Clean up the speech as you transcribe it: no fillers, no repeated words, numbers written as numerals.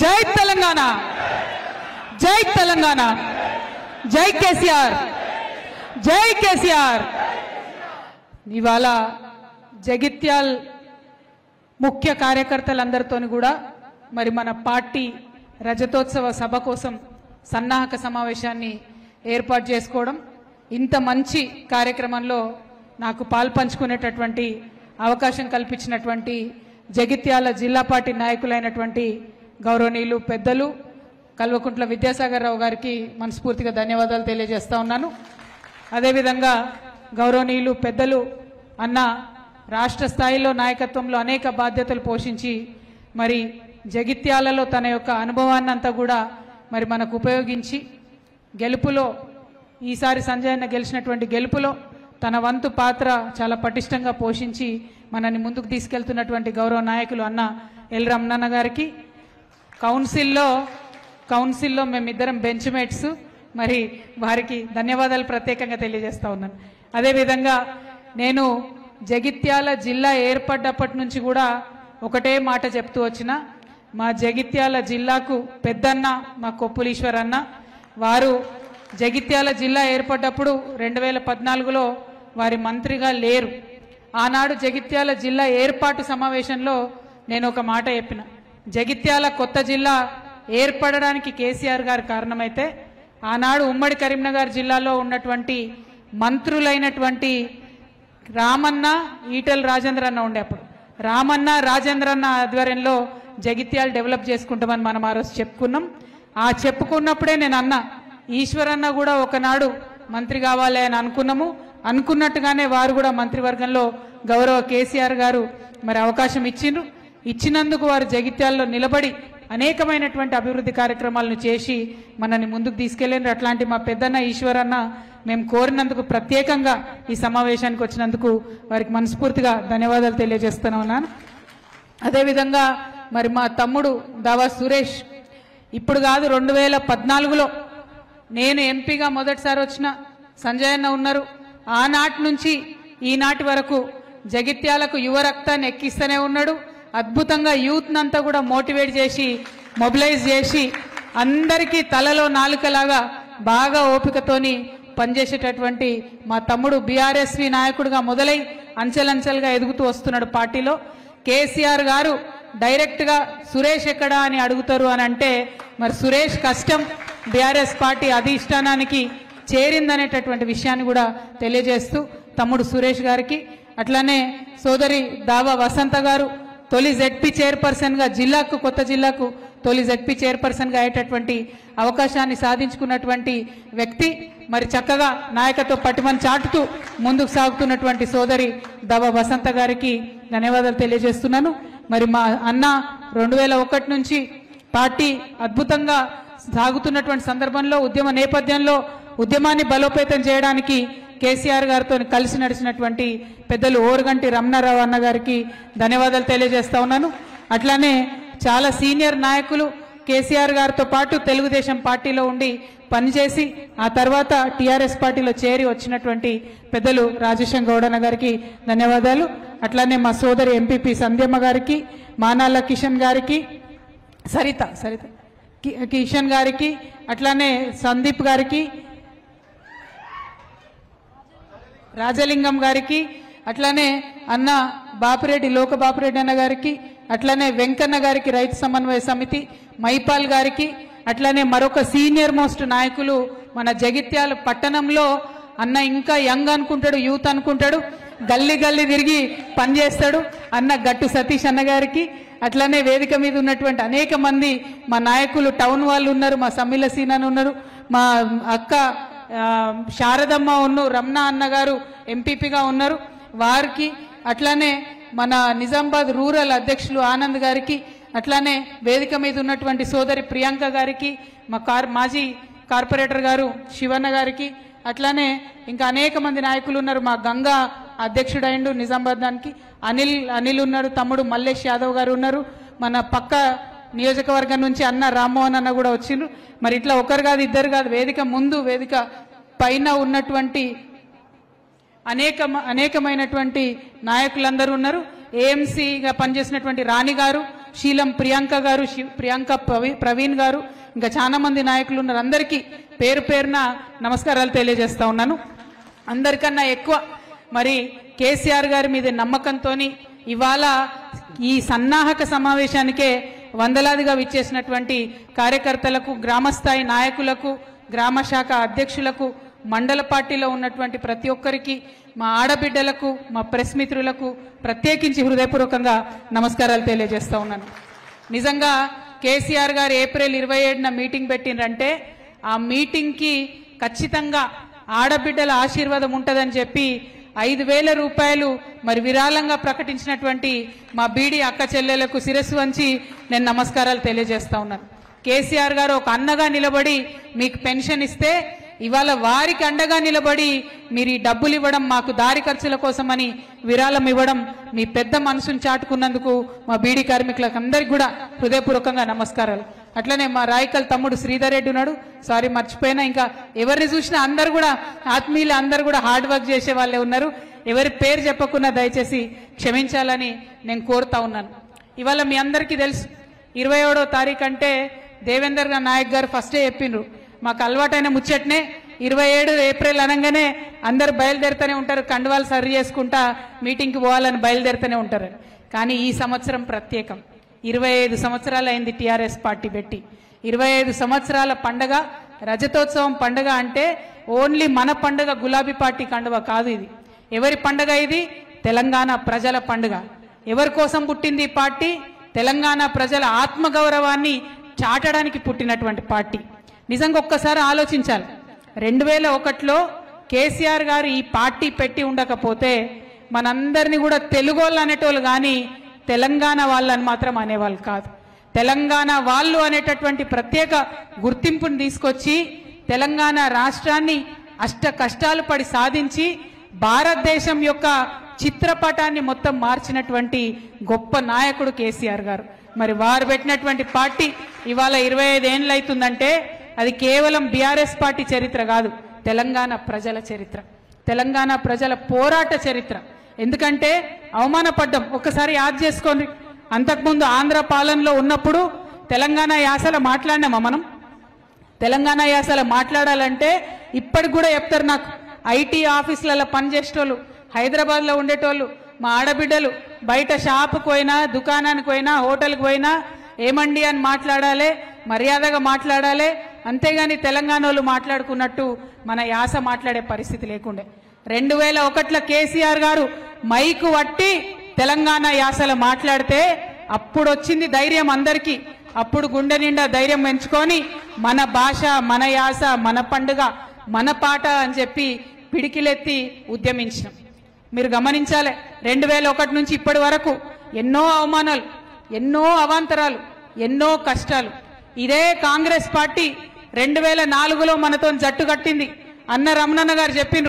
జై తెలంగాణ, జై తెలంగాణ, జై కేసీఆర్, జై కేసీఆర్. ఇవాళ జగిత్యాల్ ముఖ్య కార్యకర్తలందరితో కూడా మరి మన పార్టీ రజతోత్సవ సభ కోసం సన్నాహక సమావేశాన్ని ఏర్పాటు చేసుకోవడం, ఇంత మంచి కార్యక్రమంలో నాకు పాల్పంచుకునేటటువంటి అవకాశం కల్పించినటువంటి జగిత్యాల జిల్లా పార్టీ నాయకులైనటువంటి గౌరవనీయులు పెద్దలు కల్వకుంట్ల విద్యాసాగర్ రావు గారికి మనస్ఫూర్తిగా ధన్యవాదాలు తెలియజేస్తా ఉన్నాను. అదేవిధంగా గౌరవనీయులు పెద్దలు అన్న రాష్ట్ర స్థాయిలో నాయకత్వంలో అనేక బాధ్యతలు పోషించి మరి జగిత్యాలలో తన యొక్క అనుభవాన్నంతా కూడా మరి మనకు ఉపయోగించి గెలుపులో ఈసారి సంజయ్ అన్న గెలిచినటువంటి గెలుపులో తన వంతు పాత్ర చాలా పటిష్టంగా పోషించి మనని ముందుకు తీసుకెళ్తున్నటువంటి గౌరవ నాయకులు అన్న ఎల్ రమణన్న గారికి, కౌన్సిల్లో మేమిద్దరం బెంచ్ మేట్స్, మరి వారికి ధన్యవాదాలు ప్రత్యేకంగా తెలియజేస్తా ఉన్నాను. అదేవిధంగా నేను జగిత్యాల జిల్లా ఏర్పడ్డప్పటి నుంచి కూడా ఒకటే మాట చెప్తూ వచ్చిన, మా జగిత్యాల జిల్లాకు పెద్దన్న మా కొప్పులీశ్వర్ అన్న, వారు జగిత్యాల జిల్లా ఏర్పడ్డప్పుడు 2014లో వారి మంత్రిగా లేరు. ఆనాడు జగిత్యాల జిల్లా ఏర్పాటు సమావేశంలో నేను ఒక మాట చెప్పిన, జగిత్యాల కొత్త జిల్లా ఏర్పడడానికి కేసీఆర్ గారు కారణమైతే ఆనాడు ఉమ్మడి కరీంనగర్ జిల్లాలో ఉన్నటువంటి మంత్రులైనటువంటి రామన్న, ఈటెల రాజేంద్ర అన్న ఉండే, అప్పుడు రామన్న రాజేంద్ర అన్న ఆధ్వర్యంలో జగిత్యాల డెవలప్ చేసుకుంటామని మనం ఆ రోజు చెప్పుకున్నాం. ఆ చెప్పుకున్నప్పుడే నేను అన్నా, ఈశ్వరన్న కూడా ఒకనాడు మంత్రి కావాలి అని అనుకున్నాము. అనుకున్నట్టుగానే వారు కూడా మంత్రివర్గంలో గౌరవ కేసీఆర్ గారు మరి అవకాశం ఇచ్చినందుకు వారు జగిత్యాల్లో నిలబడి అనేకమైనటువంటి అభివృద్ధి కార్యక్రమాలను చేసి మనని ముందుకు తీసుకెళ్లారు. అట్లాంటి మా పెద్దన్న ఈశ్వరన్న మేము కోరినందుకు ప్రత్యేకంగా ఈ సమావేశానికి వచ్చినందుకు వారికి మనస్ఫూర్తిగా ధన్యవాదాలు తెలియజేస్తూనే ఉన్నాను. అదేవిధంగా మరి మా తమ్ముడు దావా సురేష్, ఇప్పుడు కాదు 2014లో నేను ఎంపీగా మొదటిసారి వచ్చిన, సంజయ్ అన్న ఉన్నారు, ఆనాటి నుంచి ఈనాటి వరకు జగిత్యాలకు యువ రక్తాన్ని ఎక్కిస్తూనే ఉన్నాడు. అద్భుతంగా యూత్ నంతా కూడా మోటివేట్ చేసి మొబిలైజ్ చేసి అందరికీ తలలో నాలుకలాగా బాగా ఓపికతోని పనిచేసేటటువంటి మా తమ్ముడు బీఆర్ఎస్వి నాయకుడిగా మొదలై అంచెలంచెలుగా ఎదుగుతూ వస్తున్నాడు పార్టీలో. కేసీఆర్ గారు డైరెక్ట్గా సురేష్ ఎక్కడా అని అడుగుతారు అని అంటే మరి సురేష్ కష్టం బీఆర్ఎస్ పార్టీ అధిష్టానానికి చేరిందనేటటువంటి విషయాన్ని కూడా తెలియజేస్తూ తమ్ముడు సురేష్ గారికి, అట్లానే సోదరి దావా వసంత గారు తొలి జెడ్పీ చైర్పర్సన్గా కొత్త జిల్లాకు తొలి జెడ్పీ చైర్పర్సన్గా అయ్యేటటువంటి అవకాశాన్ని సాధించుకున్నటువంటి వ్యక్తి, మరి చక్కగా నాయకత్వ పటిమను చాటుతూ ముందుకు సాగుతున్నటువంటి సోదరి దావా వసంత గారికి ధన్యవాదాలు తెలియజేస్తున్నాను. మరి మా అన్న 2001 నుంచి పార్టీ అద్భుతంగా సాగుతున్నటువంటి సందర్భంలో ఉద్యమ నేపథ్యంలో ఉద్యమాన్ని బలోపేతం చేయడానికి కేసీఆర్ గారితో కలిసి నడిచినటువంటి పెద్దలు ఓరుగంటి రమణారావు అన్న గారికి ధన్యవాదాలు తెలియజేస్తా ఉన్నాను. అట్లానే చాలా సీనియర్ నాయకులు కేసీఆర్ గారితో పాటు తెలుగుదేశం పార్టీలో ఉండి పనిచేసి ఆ తర్వాత టీఆర్ఎస్ పార్టీలో చేరి వచ్చినటువంటి పెద్దలు రాజేశం గౌడన్న గారికి ధన్యవాదాలు. అట్లానే మా సోదరి ఎంపీపీ సంధ్యమ్మ గారికి, మానాల కిషన్ గారికి, సరిత కిషన్ గారికి, అట్లానే సందీప్ గారికి, రాజలింగం గారికి, అట్లానే అన్న బాపిరెడ్డి లోక బాపిరెడ్డి అన్న గారికి, అట్లానే వెంకన్న గారికి రైతు సమన్వయ సమితి, మైపాల్ గారికి, అట్లానే మరొక సీనియర్ మోస్ట్ నాయకులు మన జగిత్యాల పట్టణంలో అన్న ఇంకా యంగ్ అనుకుంటాడు, యూత్ అనుకుంటాడు, గల్లీ గల్లీ తిరిగి పనిచేస్తాడు అన్న గట్టు సతీష్ అన్న గారికి, అట్లానే వేదిక మీద ఉన్నటువంటి అనేక మంది మా నాయకులు టౌన్ వాళ్ళు ఉన్నారు, మా సమ్మిల సీనన్ ఉన్నారు, మా అక్క శారదమ్మ ఉన్నారు, రమణ అన్న గారు ఎంపీపీగా ఉన్నారు వారికి, అట్లానే మన నిజామాబాద్ రూరల్ అధ్యక్షులు ఆనంద్ గారికి, అట్లానే వేదిక మీద ఉన్నటువంటి సోదరి ప్రియాంక గారికి, మా మాజీ కార్పొరేటర్ గారు శివన్న గారికి, అట్లానే ఇంకా అనేక మంది నాయకులు ఉన్నారు. మా గంగా అధ్యక్షుడు అయిండు నిజామాబాద్ దానికి, అనిల్ ఉన్నాడు, తమ్ముడు మల్లేష్ యాదవ్ గారు ఉన్నారు, మన పక్క నియోజకవర్గం నుంచి అన్న రామ్మోహన్ అన్న కూడా వచ్చిండ్రు. మరి ఇట్లా ఒకరు కాదు ఇద్దరు కాదు, వేదిక ముందు వేదిక పైన ఉన్నటువంటి అనేకమైనటువంటి నాయకులందరూ ఉన్నారు. ఏఎంసీగా పనిచేసినటువంటి రాణి గారు, శీలం ప్రియాంక గారు, ప్రియాంక ప్రవీణ్ గారు, ఇంకా చాలా మంది నాయకులు ఉన్నారు. అందరికీ పేరు పేరున నమస్కారాలు తెలియజేస్తా ఉన్నాను. అందరికన్నా ఎక్కువ మరి కేసీఆర్ గారి మీద నమ్మకంతో ఇవాళ ఈ సన్నాహక సమావేశానికే వందలాదిగా విచ్చేసినటువంటి కార్యకర్తలకు, గ్రామస్థాయి నాయకులకు, గ్రామ శాఖ అధ్యక్షులకు, మండల పార్టీలో ఉన్నటువంటి ప్రతి ఒక్కరికి, మా ఆడబిడ్డలకు, మా ప్రెస్ మిత్రులకు ప్రత్యేకించి హృదయపూర్వకంగా నమస్కారాలు తెలియజేస్తా ఉన్నాను. నిజంగా కేసీఆర్ గారు ఏప్రిల్ 27న మీటింగ్ పెట్టిండ్రంటే ఆ మీటింగ్కి ఖచ్చితంగా ఆడబిడ్డల ఆశీర్వాదం ఉంటుందని చెప్పి 5,000 రూపాయలు మరి విరాళంగా ప్రకటించినటువంటి మా బీడీ అక్క చెల్లెలకు శిరస్సు వంచి నేను నమస్కారాలు తెలియజేస్తా ఉన్నాను. కేసీఆర్ గారు ఒక అన్నగా నిలబడి మీకు పెన్షన్ ఇస్తే ఇవాళ వారికి అండగా నిలబడి మీరు ఈ డబ్బులు ఇవ్వడం, మాకు దారి ఖర్చుల కోసమని విరాళం ఇవ్వడం, మీ పెద్ద మనసును చాటుకున్నందుకు మా బీడీ కార్మికులకు అందరికి కూడా హృదయపూర్వకంగా నమస్కారాలు. అట్లనే మా రాయకల్ తమ్ముడు శ్రీధర్ రెడ్డి ఉన్నాడు, సారీ మర్చిపోయినా, ఇంకా ఎవరిని చూసినా అందరు కూడా ఆత్మీయులు, అందరు కూడా హార్డ్ వర్క్ చేసే వాళ్ళే ఉన్నారు. ఎవరి పేరు చెప్పకున్నా దయచేసి క్షమించాలని నేను కోరుతా ఉన్నాను. ఇవాళ మీ అందరికీ తెలుసు 27వ తారీఖు అంటే దేవేందర్ నాయక్ గారు ఫస్టే చెప్పిండ్రు, మాకు అలవాటైన ముచ్చట్నే 27 ఏప్రిల్ అనగానే అందరు బయలుదేరుతూనే ఉంటారు, కండువాలు సరి చేసుకుంటా మీటింగ్కి పోవాలని బయలుదేరుతూనే ఉంటారు. కానీ ఈ సంవత్సరం ప్రత్యేకం. 25 సంవత్సరాలు అయింది టీఆర్ఎస్ పార్టీ పెట్టి. 25 సంవత్సరాల పండగ, రజతోత్సవం పండగ అంటే ఓన్లీ మన పండగ, గులాబీ పార్టీ కండువ కాదు. ఇది ఎవరి పండగ? ఇది తెలంగాణ ప్రజల పండుగ. ఎవరి కోసం పుట్టింది ఈ పార్టీ? తెలంగాణ ప్రజల ఆత్మగౌరవాన్ని చాటడానికి పుట్టినటువంటి పార్టీ. నిజంగా ఒక్కసారి ఆలోచించాలి. 2001లో కేసీఆర్ గారు ఈ పార్టీ పెట్టి ఉండకపోతే మనందరినీ కూడా తెలుగోళ్ళు అనేటోళ్ళు కానీ తెలంగాణ వాళ్ళని మాత్రం అనేవాళ్ళు కాదు. తెలంగాణ వాళ్ళు అనేటటువంటి ప్రత్యేక గుర్తింపుని తీసుకొచ్చి తెలంగాణ రాష్ట్రాన్ని అష్ట కష్టాలు పడి సాధించి భారతదేశం యొక్క చిత్రపటాన్ని మొత్తం మార్చినటువంటి గొప్ప నాయకుడు కేసీఆర్ గారు. మరి వారు పెట్టినటువంటి పార్టీ ఇవాళ 25 ఏళ్ళు అవుతుందంటే అది కేవలం బీఆర్ఎస్ పార్టీ చరిత్ర కాదు, తెలంగాణ ప్రజల చరిత్ర, తెలంగాణ ప్రజల పోరాట చరిత్ర. ఎందుకంటే అవమానపడ్డం. ఒక్కసారి యాద్ చేసుకోండి, అంతకుముందు ఆంధ్ర పాలనలో ఉన్నప్పుడు తెలంగాణ యాసలో మాట్లాడినామా మనం? తెలంగాణ యాసలో మాట్లాడాలంటే ఇప్పటికి కూడా చెప్తారు నాకు, ఐటీ ఆఫీసులలో పనిచేసేటోళ్ళు, హైదరాబాద్లో ఉండేటోళ్ళు, మా ఆడబిడ్డలు బయట షాపుకు పోయినా, దుకాణానికి పోయినా, హోటల్కి పోయినా ఏమండి అని మాట్లాడాలి, మర్యాదగా మాట్లాడాలి. అంతేగాని తెలంగాణ వాళ్ళు మాట్లాడుకున్నట్టు మన యాస మాట్లాడే పరిస్థితి లేకుండే. 2001లో కేసీఆర్ గారు మైకు వట్టి తెలంగాణ యాసలో మాట్లాడితే అప్పుడు వచ్చింది ధైర్యం అందరికీ. అప్పుడు గుండె నిండా ధైర్యం పెంచుకొని మన భాష, మన యాస, మన పండుగ, మన పాట అని చెప్పి పిడికిలెత్తి ఉద్యమించినాం. మీరు గమనించాలి, 2001 నుంచి ఇప్పటి వరకు ఎన్నో అవమానాలు, ఎన్నో అవాంతరాలు, ఎన్నో కష్టాలు. ఇదే కాంగ్రెస్ పార్టీ 2004లో మనతో జట్టు కట్టింది. అన్న రమణన్న గారు చెప్పిండ్రు,